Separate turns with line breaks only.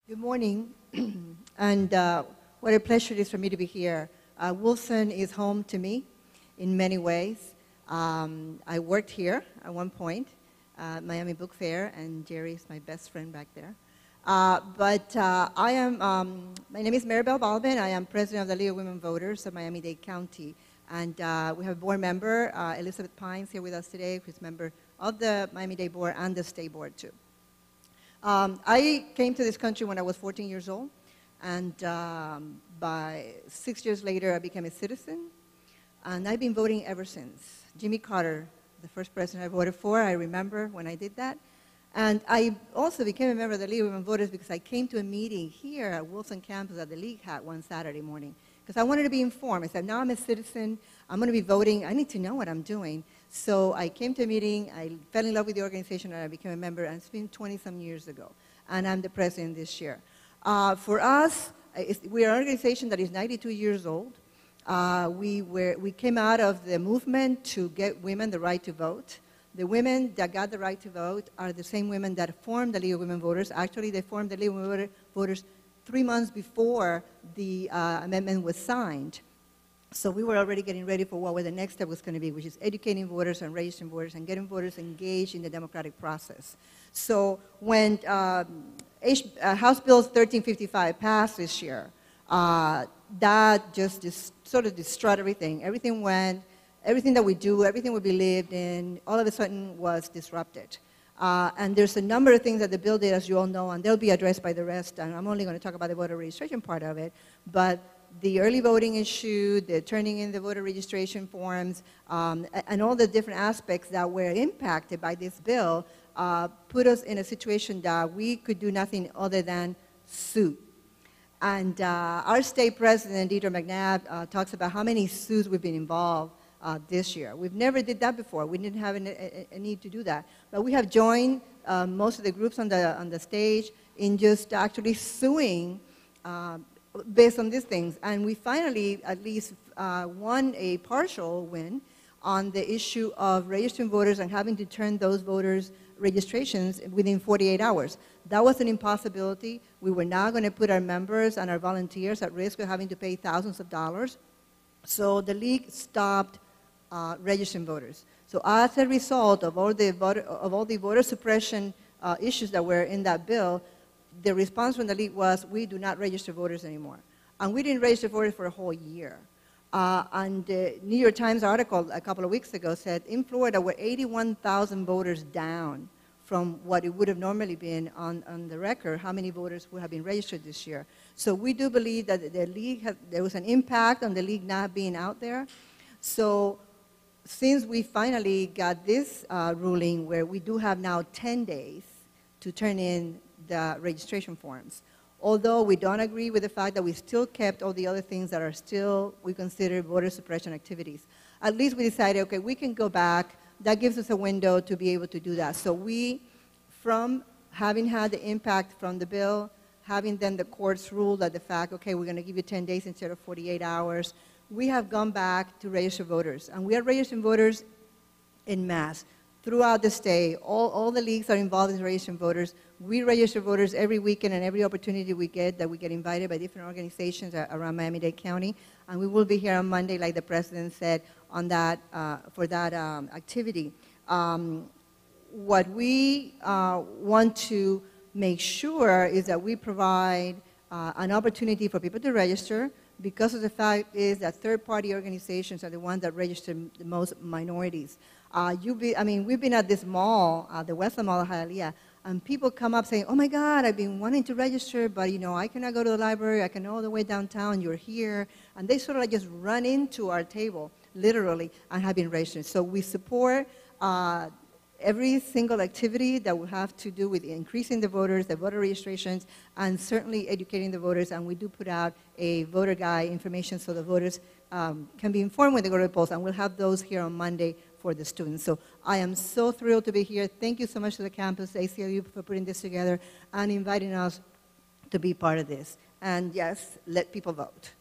Good morning, and what a pleasure it is for me to be here. Wolfson is home to me in many ways. I worked here at one point, Miami Book Fair, and Jerry is my best friend back there. My name is Maribel Balbin. I am president of the League of Women Voters of Miami-Dade County. And we have a board member, Elizabeth Pines, here with us today, who's a member of the Miami-Dade board and the state board, too. I came to this country when I was 14 years old, and by 6 years later, I became a citizen, and I've been voting ever since. Jimmy Carter, the first president I voted for, I remember when I did that. And I also became a member of the League of Women Voters because I came to a meeting here at Wolfson campus that the League had one Saturday morning, because I wanted to be informed. I said, now I'm a citizen, I'm going to be voting, I need to know what I'm doing. So I came to a meeting, I fell in love with the organization, and I became a member, and it's been 20-some years ago. And I'm the president this year. For us, we are an organization that is 92 years old. We came out of the movement to get women the right to vote. The women that got the right to vote are the same women that formed the League of Women Voters. Actually, they formed the League of Women Voters 3 months before the amendment was signed. So we were already getting ready for what the next step was going to be, which is educating voters and registering voters and getting voters engaged in the democratic process. So when House Bill 1355 passed this year, that just sort of destroyed everything. Everything that we do, everything we believed in, all of a sudden was disrupted. And there's a number of things that the bill did, as you all know, and they'll be addressed by the rest, and I'm only going to talk about the voter registration part of it, but the early voting issue, the turning in the voter registration forms, and all the different aspects that were impacted by this bill put us in a situation that we could do nothing other than sue. And our state president, Dade McNabb, talks about how many suits we've been involved this year. We've never did that before. We didn't have a need to do that. But we have joined most of the groups on the stage in just actually suing based on these things. And we finally at least won a partial win on the issue of registering voters and having to turn those voters' registrations within 48 hours. That was an impossibility. We were not going to put our members and our volunteers at risk of having to pay thousands of dollars. So the League stopped registering voters. So as a result of all the voter suppression issues that were in that bill, the response from the League was, we do not register voters anymore. And we didn't register voters for a whole year. And the New York Times article a couple of weeks ago said in Florida we're 81,000 voters down from what it would have normally been on the record, how many voters would have been registered this year. So we do believe that the League, there was an impact on the League not being out there. So since we finally got this ruling where we do have now 10 days to turn in the registration forms, although we don't agree with the fact that we still kept all the other things that are still, we consider voter suppression activities. At least we decided, okay, we can go back. That gives us a window to be able to do that. So we, from having had the impact from the bill, having then the courts rule that the fact, okay, we're going to give you 10 days instead of 48 hours, we have gone back to register voters. And we are registering voters en masse throughout the state. All the leagues are involved in registering voters. We register voters every weekend and every opportunity we get that we get invited by different organizations around Miami-Dade County. And we will be here on Monday, like the president said, on that, for that activity. What we want to make sure is that we provide an opportunity for people to register, because of the fact is that third-party organizations are the ones that register the most minorities. We've been at this mall, the West Mall of Hialeah, and people come up saying, oh my God, I've been wanting to register, but I cannot go to the library, I can go all the way downtown, you're here. And they sort of like just run into our table, literally, and have been registered. So we support every single activity that will have to do with increasing the voters, the voter registrations, and certainly educating the voters. And we do put out a voter guide information so the voters can be informed when they go to the polls. And we'll have those here on Monday for the students. So I am so thrilled to be here. Thank you so much to the campus, ACLU, for putting this together and inviting us to be part of this. And yes, let people vote.